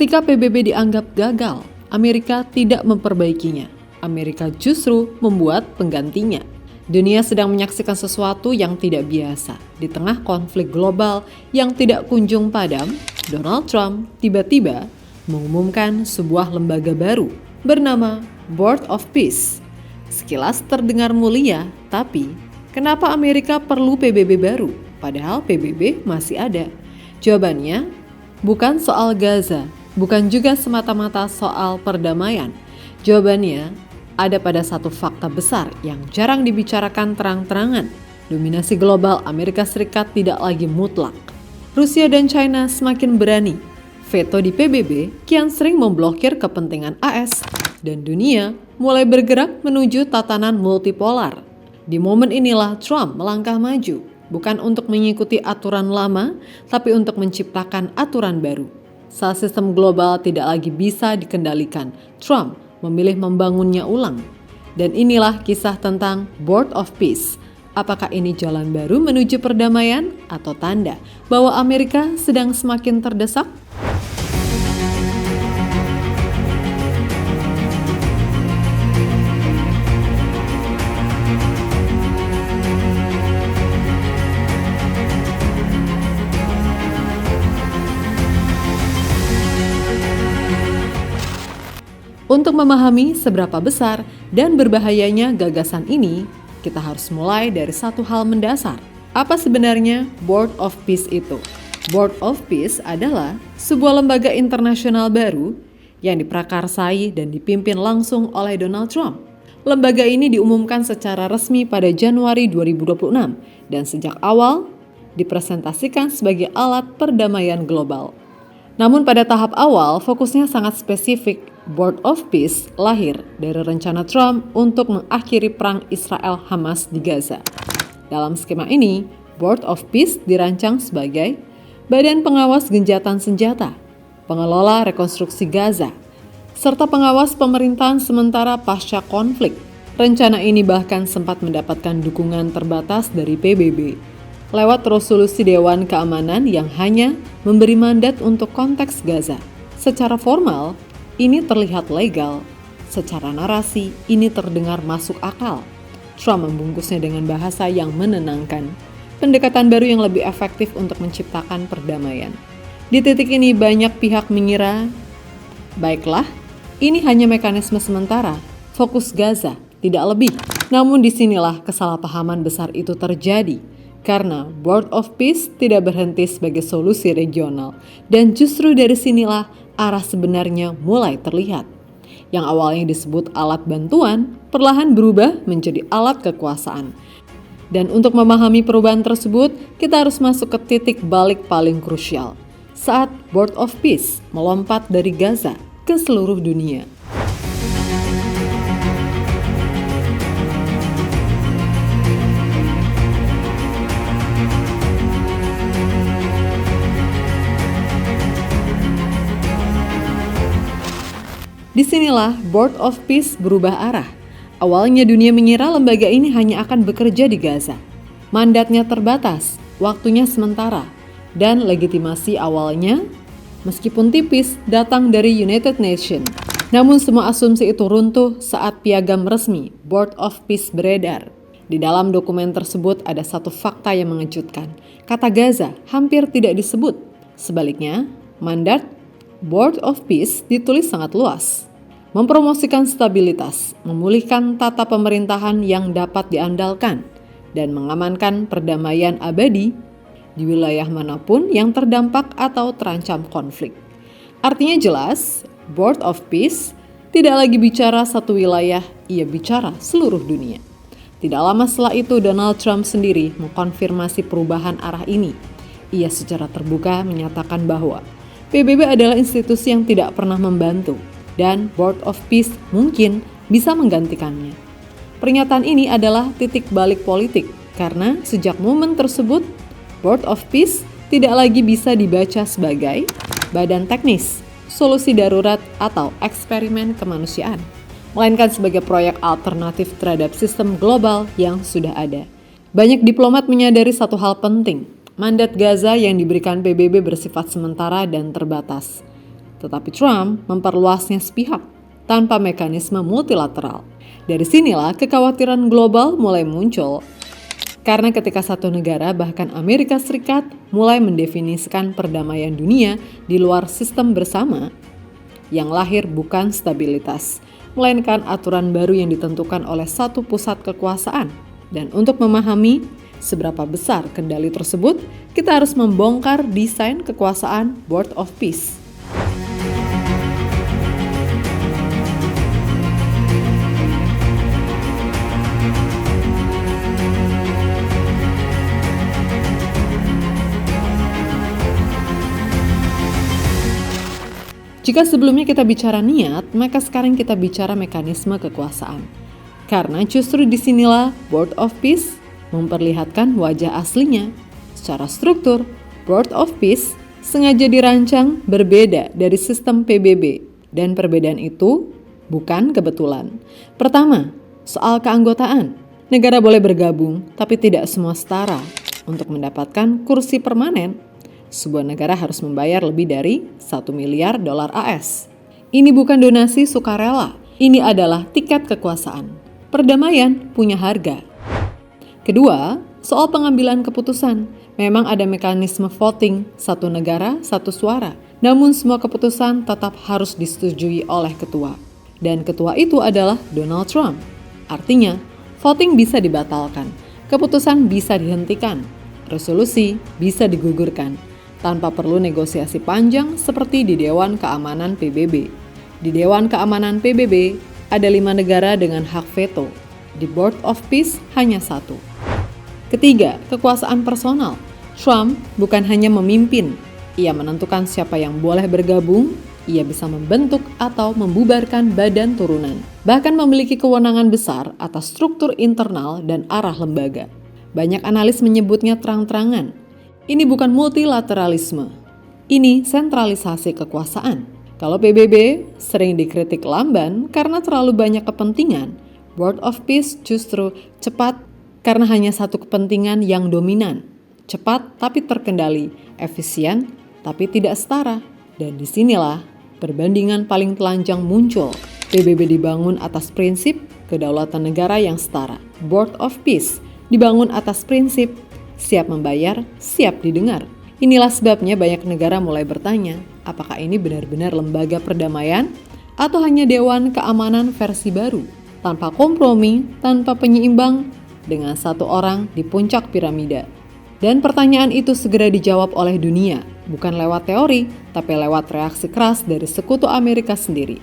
Ketika PBB dianggap gagal, Amerika tidak memperbaikinya. Amerika justru membuat penggantinya. Dunia sedang menyaksikan sesuatu yang tidak biasa. Di tengah konflik global yang tidak kunjung padam, Donald Trump tiba-tiba mengumumkan sebuah lembaga baru bernama Board of Peace. Sekilas terdengar mulia, tapi kenapa Amerika perlu PBB baru? Padahal PBB masih ada. Jawabannya bukan soal Gaza, bukan juga semata-mata soal perdamaian. Jawabannya ada pada satu fakta besar yang jarang dibicarakan terang-terangan. Dominasi global Amerika Serikat tidak lagi mutlak. Rusia dan China semakin berani. Veto di PBB kian sering memblokir kepentingan AS dan dunia mulai bergerak menuju tatanan multipolar. Di momen inilah Trump melangkah maju, bukan untuk mengikuti aturan lama, tapi untuk menciptakan aturan baru. Saat sistem global tidak lagi bisa dikendalikan, Trump memilih membangunnya ulang. Dan inilah kisah tentang Board of Peace. Apakah ini jalan baru menuju perdamaian atau tanda bahwa Amerika sedang semakin terdesak? Untuk memahami seberapa besar dan berbahayanya gagasan ini, kita harus mulai dari satu hal mendasar. Apa sebenarnya Board of Peace itu? Board of Peace adalah sebuah lembaga internasional baru yang diprakarsai dan dipimpin langsung oleh Donald Trump. Lembaga ini diumumkan secara resmi pada Januari 2026 dan sejak awal dipresentasikan sebagai alat perdamaian global. Namun pada tahap awal fokusnya sangat spesifik. Board of Peace lahir dari rencana Trump untuk mengakhiri perang Israel-Hamas di Gaza. Dalam skema ini, Board of Peace dirancang sebagai badan pengawas gencatan senjata, pengelola rekonstruksi Gaza, serta pengawas pemerintahan sementara pasca konflik. Rencana ini bahkan sempat mendapatkan dukungan terbatas dari PBB lewat resolusi Dewan Keamanan yang hanya memberi mandat untuk konteks Gaza. Secara formal, ini terlihat legal. Secara narasi, ini terdengar masuk akal. Trump membungkusnya dengan bahasa yang menenangkan. Pendekatan baru yang lebih efektif untuk menciptakan perdamaian. Di titik ini banyak pihak mengira, baiklah, ini hanya mekanisme sementara, fokus Gaza, tidak lebih. Namun disinilah kesalahpahaman besar itu terjadi. Karena Board of Peace tidak berhenti sebagai solusi regional. Dan justru dari sinilah arah sebenarnya mulai terlihat. Yang awalnya disebut alat bantuan, perlahan berubah menjadi alat kekuasaan. Dan untuk memahami perubahan tersebut, kita harus masuk ke titik balik paling krusial. Saat Board of Peace melompat dari Gaza ke seluruh dunia. Disinilah Board of Peace berubah arah. Awalnya dunia mengira lembaga ini hanya akan bekerja di Gaza. Mandatnya terbatas, waktunya sementara, dan legitimasi awalnya, meskipun tipis, datang dari United Nations. Namun semua asumsi itu runtuh saat piagam resmi Board of Peace beredar. Di dalam dokumen tersebut ada satu fakta yang mengejutkan. Kata Gaza hampir tidak disebut. Sebaliknya, mandat Board of Peace ditulis sangat luas, mempromosikan stabilitas, memulihkan tata pemerintahan yang dapat diandalkan, dan mengamankan perdamaian abadi di wilayah manapun yang terdampak atau terancam konflik. Artinya jelas, Board of Peace tidak lagi bicara satu wilayah, ia bicara seluruh dunia. Tidak lama setelah itu Donald Trump sendiri mengkonfirmasi perubahan arah ini. Ia secara terbuka menyatakan bahwa PBB adalah institusi yang tidak pernah membantu dan Board of Peace mungkin bisa menggantikannya. Pernyataan ini adalah titik balik politik karena sejak momen tersebut Board of Peace tidak lagi bisa dibaca sebagai badan teknis, solusi darurat atau eksperimen kemanusiaan, melainkan sebagai proyek alternatif terhadap sistem global yang sudah ada. Banyak diplomat menyadari satu hal penting. Mandat Gaza yang diberikan PBB bersifat sementara dan terbatas. Tetapi Trump memperluasnya sepihak tanpa mekanisme multilateral. Dari sinilah kekhawatiran global mulai muncul. Karena ketika satu negara, bahkan Amerika Serikat, mulai mendefinisikan perdamaian dunia di luar sistem bersama, yang lahir bukan stabilitas, melainkan aturan baru yang ditentukan oleh satu pusat kekuasaan. Dan untuk memahami seberapa besar kendali tersebut, kita harus membongkar desain kekuasaan Board of Peace. Jika sebelumnya kita bicara niat, maka sekarang kita bicara mekanisme kekuasaan. Karena justru disinilah Board of Peace memperlihatkan wajah aslinya. Secara struktur, Board of Peace sengaja dirancang berbeda dari sistem PBB, dan perbedaan itu bukan kebetulan. Pertama, soal keanggotaan. Negara boleh bergabung, tapi tidak semua setara. Untuk mendapatkan kursi permanen, sebuah negara harus membayar lebih dari 1 miliar dolar AS. Ini bukan donasi sukarela, ini adalah tiket kekuasaan. Perdamaian punya harga. Kedua, soal pengambilan keputusan. Memang ada mekanisme voting, satu negara, satu suara. Namun semua keputusan tetap harus disetujui oleh ketua. Dan ketua itu adalah Donald Trump. Artinya, voting bisa dibatalkan, keputusan bisa dihentikan, resolusi bisa digugurkan, tanpa perlu negosiasi panjang seperti di Dewan Keamanan PBB. Di Dewan Keamanan PBB ada 5 negara dengan hak veto. Di Board of Peace hanya 1. Ketiga, kekuasaan personal. Trump bukan hanya memimpin, ia menentukan siapa yang boleh bergabung, ia bisa membentuk atau membubarkan badan turunan, bahkan memiliki kewenangan besar atas struktur internal dan arah lembaga. Banyak analis menyebutnya terang-terangan. Ini bukan multilateralisme, ini sentralisasi kekuasaan. Kalau PBB sering dikritik lamban karena terlalu banyak kepentingan, Board of Peace justru cepat karena hanya satu kepentingan yang dominan. Cepat tapi terkendali, efisien tapi tidak setara. Dan disinilah perbandingan paling telanjang muncul. PBB dibangun atas prinsip kedaulatan negara yang setara. Board of Peace dibangun atas prinsip siap membayar, siap didengar. Inilah sebabnya banyak negara mulai bertanya, apakah ini benar-benar lembaga perdamaian atau hanya Dewan Keamanan versi baru, tanpa kompromi, tanpa penyeimbang, dengan satu orang di puncak piramida. Dan pertanyaan itu segera dijawab oleh dunia, bukan lewat teori, tapi lewat reaksi keras dari sekutu Amerika sendiri.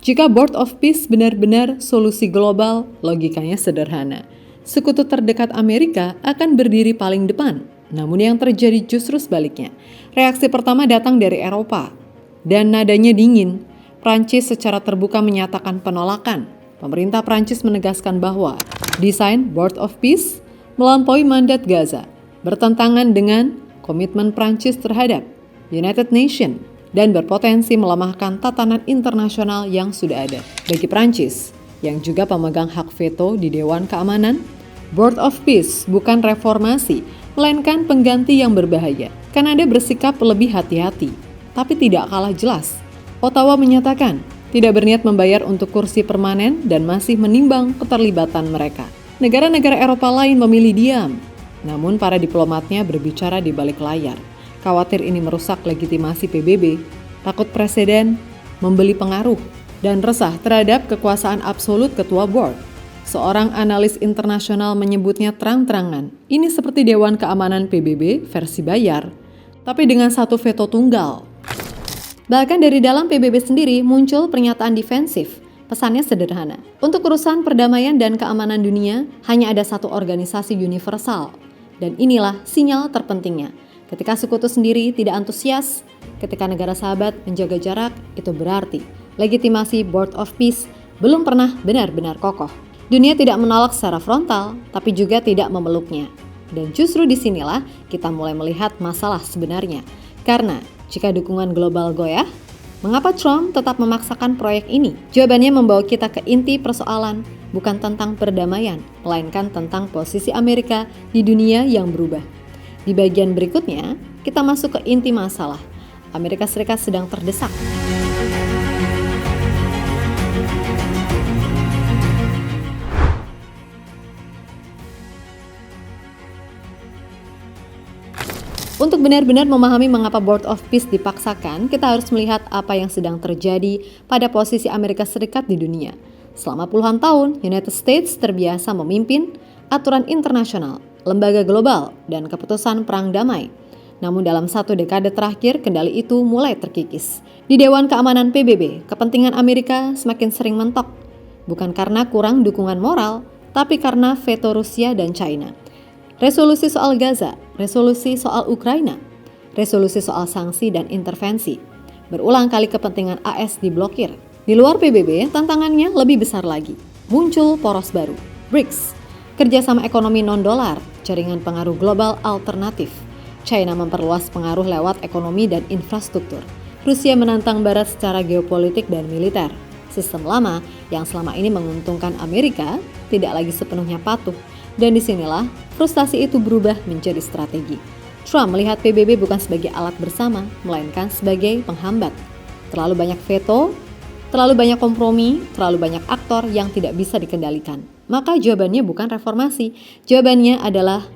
Jika Board of Peace benar-benar solusi global, logikanya sederhana. Sekutu terdekat Amerika akan berdiri paling depan. Namun yang terjadi justru sebaliknya. Reaksi pertama datang dari Eropa. Dan nadanya dingin. Prancis secara terbuka menyatakan penolakan. Pemerintah Prancis menegaskan bahwa desain Board of Peace melampaui mandat Gaza, bertentangan dengan komitmen Prancis terhadap United Nations, dan berpotensi melemahkan tatanan internasional yang sudah ada. Bagi Prancis, yang juga pemegang hak veto di Dewan Keamanan, Board of Peace bukan reformasi, melainkan pengganti yang berbahaya. Kanada bersikap lebih hati-hati, tapi tidak kalah jelas. Ottawa menyatakan tidak berniat membayar untuk kursi permanen dan masih menimbang keterlibatan mereka. Negara-negara Eropa lain memilih diam, namun para diplomatnya berbicara di balik layar. Khawatir ini merusak legitimasi PBB, takut presiden membeli pengaruh, dan resah terhadap kekuasaan absolut ketua board. Seorang analis internasional menyebutnya terang-terangan, ini seperti Dewan Keamanan PBB versi bayar, tapi dengan satu veto tunggal. Bahkan dari dalam PBB sendiri muncul pernyataan defensif. Pesannya sederhana, untuk urusan perdamaian dan keamanan dunia hanya ada satu organisasi universal. Dan inilah sinyal terpentingnya. Ketika sekutu sendiri tidak antusias, ketika negara sahabat menjaga jarak, itu berarti legitimasi Board of Peace belum pernah benar-benar kokoh. Dunia tidak menolak secara frontal, tapi juga tidak memeluknya. Dan justru disinilah kita mulai melihat masalah sebenarnya. Karena Jika dukungan global goyah, mengapa Trump tetap memaksakan proyek ini? Jawabannya membawa kita ke inti persoalan, bukan tentang perdamaian, melainkan tentang posisi Amerika di dunia yang berubah. Di bagian berikutnya, kita masuk ke inti masalah. Amerika Serikat sedang terdesak. Untuk benar-benar memahami mengapa Board of Peace dipaksakan, kita harus melihat apa yang sedang terjadi pada posisi Amerika Serikat di dunia. Selama puluhan tahun, United States terbiasa memimpin aturan internasional, lembaga global, dan keputusan perang damai. Namun dalam 1 dekade terakhir, kendali itu mulai terkikis. Di Dewan Keamanan PBB, kepentingan Amerika semakin sering mentok. Bukan karena kurang dukungan moral, tapi karena veto Rusia dan China. Resolusi soal Gaza, resolusi soal Ukraina, resolusi soal sanksi dan intervensi. Berulang kali kepentingan AS diblokir. Di luar PBB, tantangannya lebih besar lagi. Muncul poros baru, BRICS, kerjasama ekonomi non-dolar, jaringan pengaruh global alternatif. China memperluas pengaruh lewat ekonomi dan infrastruktur. Rusia menantang Barat secara geopolitik dan militer. Sistem lama yang selama ini menguntungkan Amerika tidak lagi sepenuhnya patuh. Dan disinilah frustasi itu berubah menjadi strategi. Trump melihat PBB bukan sebagai alat bersama, melainkan sebagai penghambat. Terlalu banyak veto, terlalu banyak kompromi, terlalu banyak aktor yang tidak bisa dikendalikan. Maka jawabannya bukan reformasi, jawabannya adalah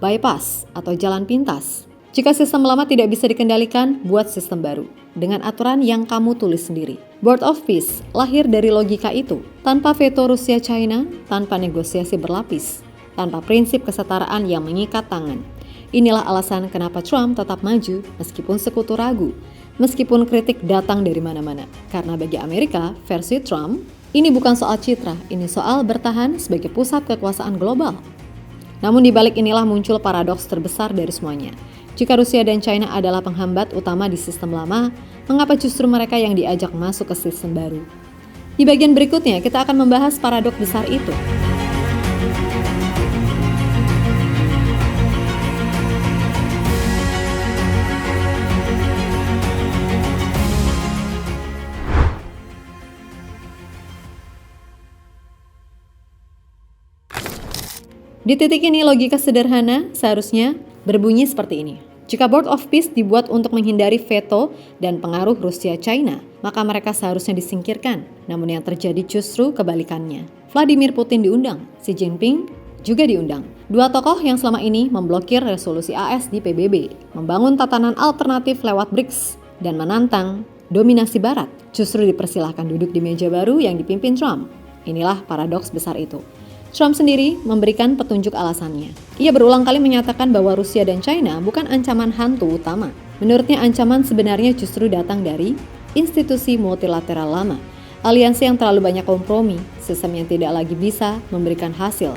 bypass atau jalan pintas. Jika sistem lama tidak bisa dikendalikan, buat sistem baru dengan aturan yang kamu tulis sendiri. Board of Peace lahir dari logika itu, tanpa veto Rusia-China, tanpa negosiasi berlapis, tanpa prinsip kesetaraan yang mengikat tangan. Inilah alasan kenapa Trump tetap maju meskipun sekutu ragu, meskipun kritik datang dari mana-mana. Karena bagi Amerika versi Trump, ini bukan soal citra, ini soal bertahan sebagai pusat kekuasaan global. Namun di balik inilah muncul paradoks terbesar dari semuanya. Jika Rusia dan China adalah penghambat utama di sistem lama, mengapa justru mereka yang diajak masuk ke sistem baru? Di bagian berikutnya kita akan membahas paradoks besar itu. Di titik ini logika sederhana seharusnya berbunyi seperti ini. Jika Board of Peace dibuat untuk menghindari veto dan pengaruh Rusia-China, maka mereka seharusnya disingkirkan. Namun yang terjadi justru kebalikannya. Vladimir Putin diundang, Xi Jinping juga diundang. Dua tokoh yang selama ini memblokir resolusi AS di PBB, membangun tatanan alternatif lewat BRICS, dan menantang dominasi Barat, justru dipersilahkan duduk di meja baru yang dipimpin Trump. Inilah paradoks besar itu. Trump sendiri memberikan petunjuk alasannya. Ia berulang kali menyatakan bahwa Rusia dan China bukan ancaman hantu utama. Menurutnya ancaman sebenarnya justru datang dari institusi multilateral lama, aliansi yang terlalu banyak kompromi, sistem yang tidak lagi bisa memberikan hasil.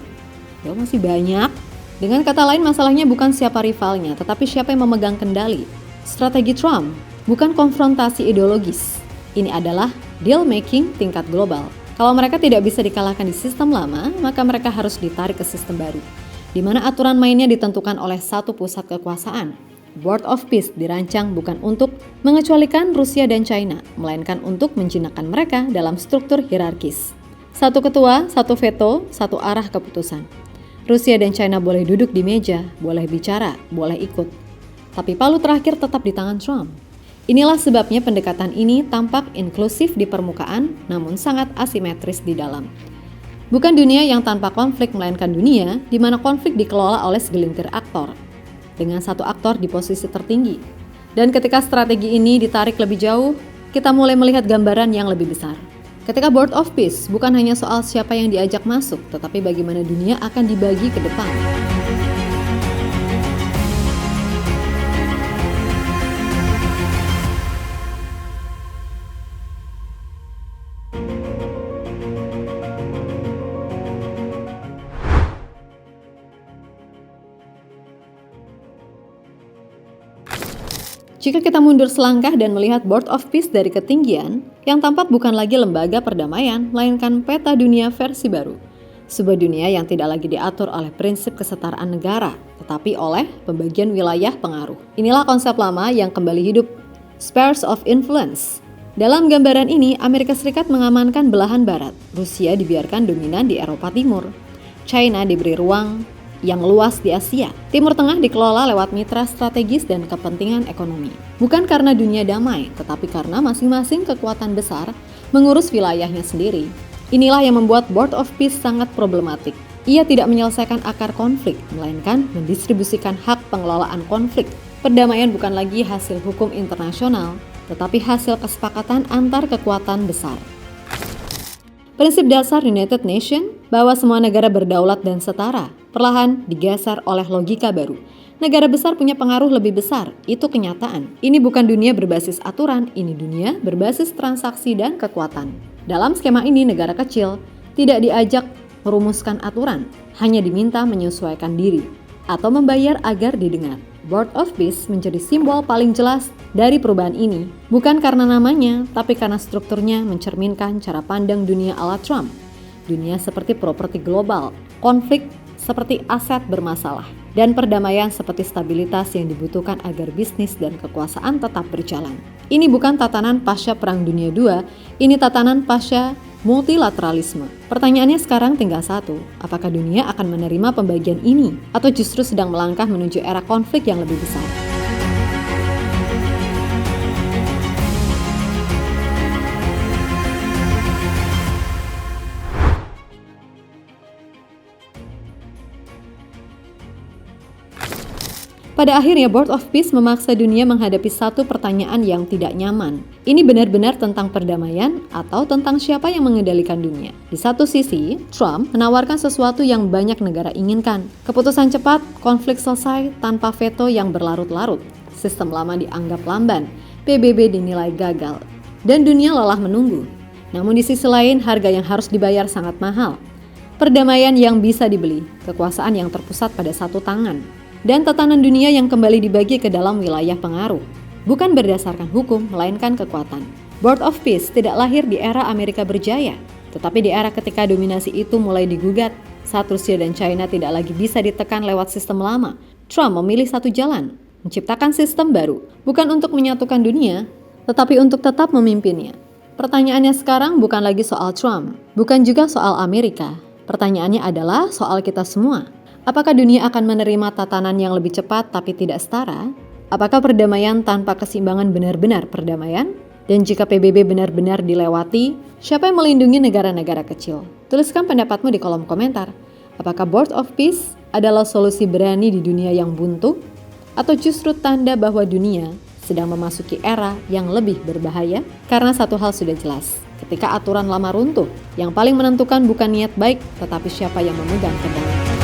Ya masih banyak. Dengan kata lain masalahnya bukan siapa rivalnya, tetapi siapa yang memegang kendali. Strategi Trump bukan konfrontasi ideologis. Ini adalah deal making tingkat global. Kalau mereka tidak bisa dikalahkan di sistem lama, maka mereka harus ditarik ke sistem baru, di mana aturan mainnya ditentukan oleh satu pusat kekuasaan. Board of Peace dirancang bukan untuk mengecualikan Rusia dan China, melainkan untuk menjinakkan mereka dalam struktur hierarkis. Satu ketua, satu veto, satu arah keputusan. Rusia dan China boleh duduk di meja, boleh bicara, boleh ikut. Tapi palu terakhir tetap di tangan Trump. Inilah sebabnya pendekatan ini tampak inklusif di permukaan, namun sangat asimetris di dalam. Bukan dunia yang tanpa konflik, melainkan dunia di mana konflik dikelola oleh segelintir aktor, dengan satu aktor di posisi tertinggi. Dan ketika strategi ini ditarik lebih jauh, kita mulai melihat gambaran yang lebih besar. Ketika Board of Peace bukan hanya soal siapa yang diajak masuk, tetapi bagaimana dunia akan dibagi ke depan. Jika kita mundur selangkah dan melihat Board of Peace dari ketinggian, yang tampak bukan lagi lembaga perdamaian, melainkan peta dunia versi baru. Sebuah dunia yang tidak lagi diatur oleh prinsip kesetaraan negara, tetapi oleh pembagian wilayah pengaruh. Inilah konsep lama yang kembali hidup Spheres of Influence. Dalam gambaran ini, Amerika Serikat mengamankan belahan barat, Rusia dibiarkan dominan di Eropa Timur, China diberi ruang yang luas di Asia, Timur Tengah dikelola lewat mitra strategis dan kepentingan ekonomi. Bukan karena dunia damai, tetapi karena masing-masing kekuatan besar mengurus wilayahnya sendiri. Inilah yang membuat Board of Peace sangat problematik. Ia tidak menyelesaikan akar konflik, melainkan mendistribusikan hak pengelolaan konflik. Perdamaian bukan lagi hasil hukum internasional, tetapi hasil kesepakatan antar kekuatan besar. Prinsip dasar United Nations bahwa semua negara berdaulat dan setara perlahan digeser oleh logika baru. Negara besar punya pengaruh lebih besar, itu kenyataan. Ini bukan dunia berbasis aturan, ini dunia berbasis transaksi dan kekuatan. Dalam skema ini, negara kecil tidak diajak merumuskan aturan, hanya diminta menyesuaikan diri atau membayar agar didengar. Board of Peace menjadi simbol paling jelas dari perubahan ini, bukan karena namanya, tapi karena strukturnya mencerminkan cara pandang dunia ala Trump. Dunia seperti properti global, konflik seperti aset bermasalah, dan perdamaian seperti stabilitas yang dibutuhkan agar bisnis dan kekuasaan tetap berjalan. Ini bukan tatanan pasca Perang Dunia II, ini tatanan pasca multilateralisme. Pertanyaannya sekarang tinggal satu, apakah dunia akan menerima pembagian ini atau justru sedang melangkah menuju era konflik yang lebih besar? Pada akhirnya, Board of Peace memaksa dunia menghadapi satu pertanyaan yang tidak nyaman. Ini benar-benar tentang perdamaian atau tentang siapa yang mengendalikan dunia? Di satu sisi, Trump menawarkan sesuatu yang banyak negara inginkan. Keputusan cepat, konflik selesai tanpa veto yang berlarut-larut. Sistem lama dianggap lamban, PBB dinilai gagal, dan dunia lelah menunggu. Namun di sisi lain, harga yang harus dibayar sangat mahal. Perdamaian yang bisa dibeli, kekuasaan yang terpusat pada satu tangan, dan tatanan dunia yang kembali dibagi ke dalam wilayah pengaruh. Bukan berdasarkan hukum, melainkan kekuatan. Board of Peace tidak lahir di era Amerika berjaya, tetapi di era ketika dominasi itu mulai digugat. Saat Rusia dan China tidak lagi bisa ditekan lewat sistem lama, Trump memilih satu jalan, menciptakan sistem baru, bukan untuk menyatukan dunia, tetapi untuk tetap memimpinnya. Pertanyaannya sekarang bukan lagi soal Trump, bukan juga soal Amerika. Pertanyaannya adalah soal kita semua. Apakah dunia akan menerima tatanan yang lebih cepat tapi tidak setara? Apakah perdamaian tanpa keseimbangan benar-benar perdamaian? Dan jika PBB benar-benar dilewati, siapa yang melindungi negara-negara kecil? Tuliskan pendapatmu di kolom komentar. Apakah Board of Peace adalah solusi berani di dunia yang buntu? Atau justru tanda bahwa dunia sedang memasuki era yang lebih berbahaya? Karena satu hal sudah jelas, ketika aturan lama runtuh, yang paling menentukan bukan niat baik, tetapi siapa yang memegang kendali.